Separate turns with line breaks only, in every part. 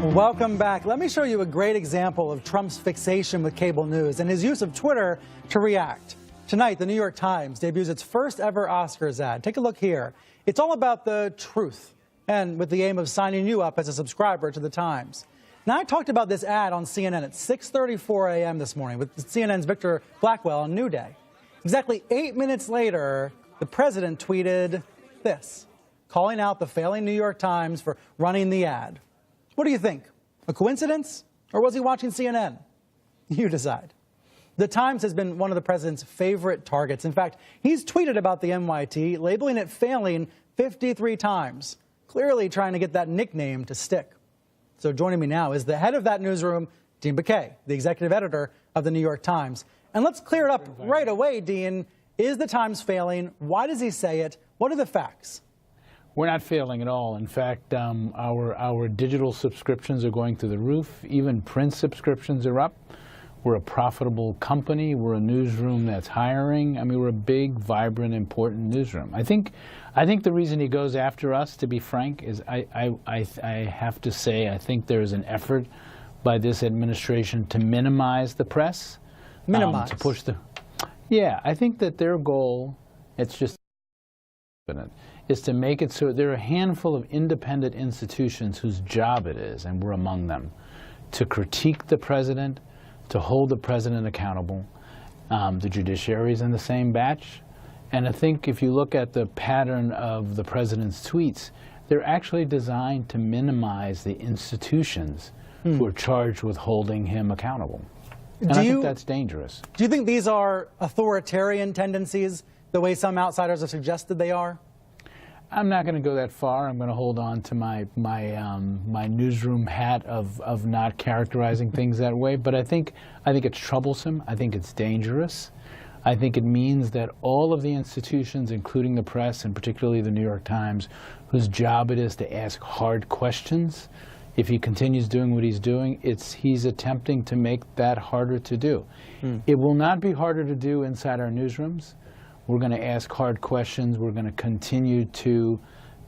Welcome back. Let me show you a great example of Trump's fixation with cable news and his use of Twitter to react. Tonight, the New York Times debuts its first ever Oscars ad. Take a look here. It's all about the truth, and with the aim of signing you up as a subscriber to the Times. Now, I talked about this ad on CNN at 6:34 a.m. this morning with CNN's Victor Blackwell on New Day. Exactly 8 minutes later, the president tweeted this, calling out the failing New York Times for running the ad. What do you think? A coincidence? Or was he watching CNN? You decide. The Times has been one of the president's favorite targets. In fact, he's tweeted about the NYT, labeling it failing 53 times, clearly trying to get that nickname to stick. So joining me now is the head of that newsroom, Dean Baquet, the executive editor of the New York Times. And let's clear it up right away, Dean. Is the Times failing? Why does he say it? What are the facts?
We're not failing at all. In fact, our digital subscriptions are going through the roof. Even print subscriptions are up. We're a profitable company. We're a newsroom that's hiring. I mean, we're a big, vibrant, important newsroom. I think the reason he goes after us, to be frank, is I have to say I think there is an effort by this administration to minimize the press.
Minimize?
To push the... Yeah, I think that their goal, it's just... is to make it so there are a handful of independent institutions whose job it is, and we're among them, to critique the president, to hold the president accountable. The judiciary is in the same batch. And I think if you look at the pattern of the president's tweets, they're actually designed to minimize the institutions who are charged with holding him accountable. And I think that's dangerous. Do
you think these are authoritarian tendencies, the way some outsiders have suggested they are?
I'm not going to go that far. I'm going to hold on to my newsroom hat of not characterizing things that way. But I think it's troublesome. I think it's dangerous. I think it means that all of the institutions, including the press, and particularly the New York Times, whose job it is to ask hard questions, if he continues doing what he's doing, he's attempting to make that harder to do. It will not be harder to do inside our newsrooms. We're going to ask hard questions. We're going to continue to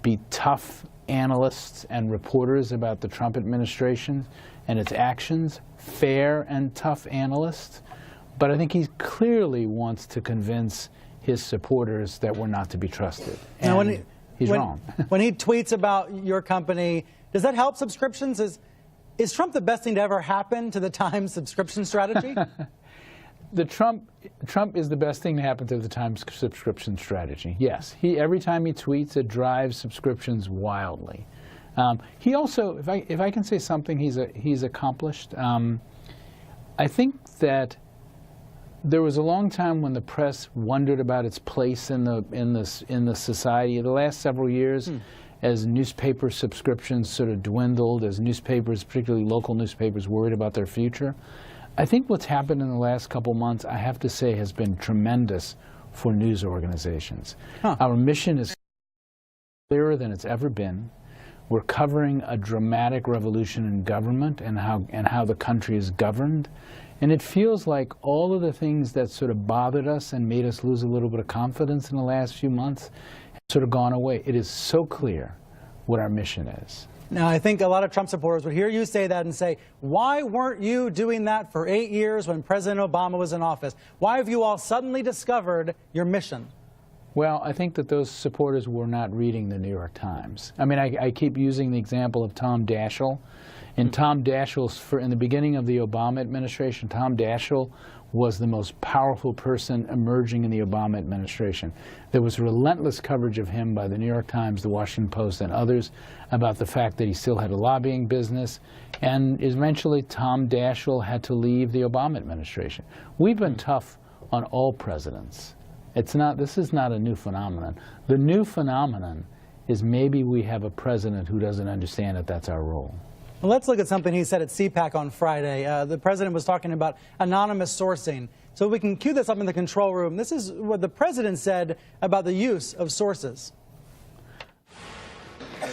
be tough analysts and reporters about the Trump administration and its actions, fair and tough analysts. But I think he clearly wants to convince his supporters that we're not to be trusted. And he's wrong.
When he tweets about your company, does that help subscriptions? Is Trump the best thing to ever happen to the Times subscription strategy?
Trump is the best thing to happen to the Times subscription strategy. Yes, every time he tweets, it drives subscriptions wildly. He also, if I can say something, he's accomplished. I think that there was a long time when the press wondered about its place in the society. The last several years, as newspaper subscriptions sort of dwindled, as newspapers, particularly local newspapers, worried about their future. I think what's happened in the last couple months, I have to say, has been tremendous for news organizations. Our mission is clearer than it's ever been. We're covering a dramatic revolution in government and how the country is governed. And it feels like all of the things that sort of bothered us and made us lose a little bit of confidence in the last few months have sort of gone away. It is so clear what our mission is.
Now, I think a lot of Trump supporters would hear you say that and say, why weren't you doing that for 8 years when President Obama was in office? Why have you all suddenly discovered your mission?
Well, I think that those supporters were not reading the New York Times. I mean, I keep using the example of Tom Daschle. In the beginning of the Obama administration, Tom Daschle was the most powerful person emerging in the Obama administration. There was relentless coverage of him by the New York Times, the Washington Post, and others about the fact that he still had a lobbying business. And eventually, Tom Daschle had to leave the Obama administration. We've been tough on all presidents. This is not a new phenomenon. The new phenomenon is maybe we have a president who doesn't understand that that's our role.
Well, let's look at something he said at CPAC on Friday. The president was talking about anonymous sourcing. So we can cue this up in the control room. This is what the president said about the use of sources.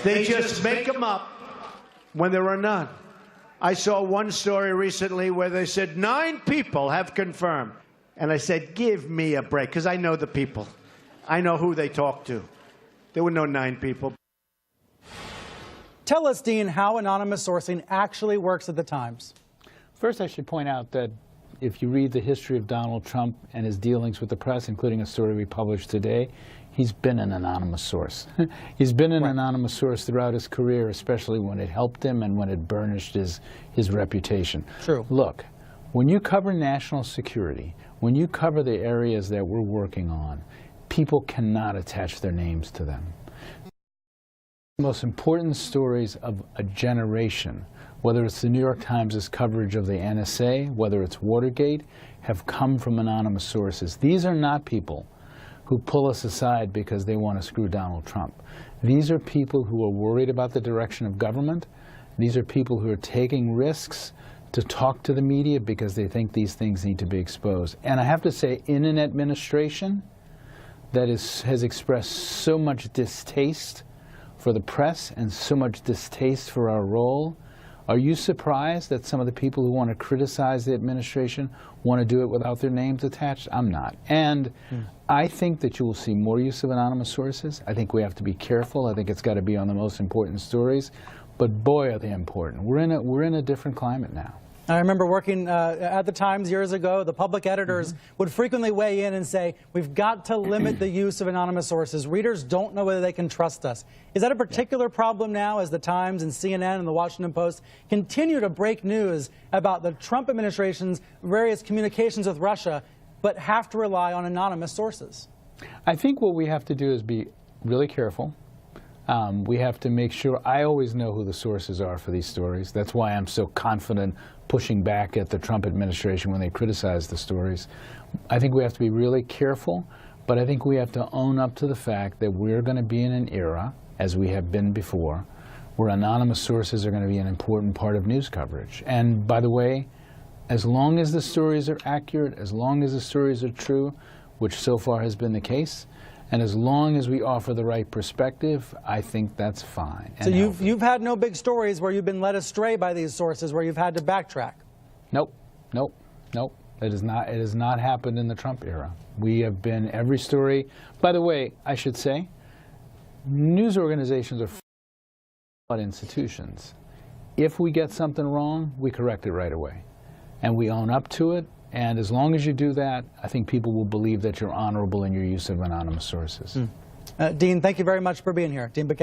They just make them up when there are none. I saw one story recently where they said 9 people have confirmed. And I said, give me a break, because I know the people. I know who they talk to. There were no 9 people.
Tell us, Dean, how anonymous sourcing actually works at the Times.
First, I should point out that if you read the history of Donald Trump and his dealings with the press, including a story we published today, he's been an anonymous source. He's been an anonymous source throughout his career, especially when it helped him and when it burnished his reputation.
True.
Look, when you cover national security, when you cover the areas that we're working on, people cannot attach their names to them. The most important stories of a generation, whether it's the New York Times' coverage of the NSA, whether it's Watergate, have come from anonymous sources. These are not people who pull us aside because they want to screw Donald Trump. These are people who are worried about the direction of government. These are people who are taking risks to talk to the media because they think these things need to be exposed. And I have to say, in an administration that has expressed so much distaste for the press and so much distaste for our role, are you surprised that some of the people who want to criticize the administration want to do it without their names attached? I'm not. And I think that you will see more use of anonymous sources. I think we have to be careful. I think it's got to be on the most important stories. But boy, are they important. We're in a different climate now.
I remember working at the Times years ago. The public editors would frequently weigh in and say, we've got to limit the use of anonymous sources. Readers don't know whether they can trust us. Is that a particular problem now as the Times and CNN and the Washington Post continue to break news about the Trump administration's various communications with Russia, but have to rely on anonymous sources?
I think what we have to do is be really careful. We have to make sure, I always know who the sources are for these stories. That's why I'm so confident pushing back at the Trump administration when they criticize the stories. I think we have to be really careful, but I think we have to own up to the fact that we're going to be in an era, as we have been before, where anonymous sources are going to be an important part of news coverage. And by the way, as long as the stories are accurate, as long as the stories are true, which so far has been the case, and as long as we offer the right perspective, I think that's fine.
So you've had no big stories where you've been led astray by these sources, where you've had to backtrack?
Nope, nope, nope. It has not happened in the Trump era. We have been every story. By the way, I should say, news organizations are flawed institutions. If we get something wrong, we correct it right away. And we own up to it. And as long as you do that, I think people will believe that you're honorable in your use of anonymous sources.
Dean, thank you very much for being here. Dean Baquet.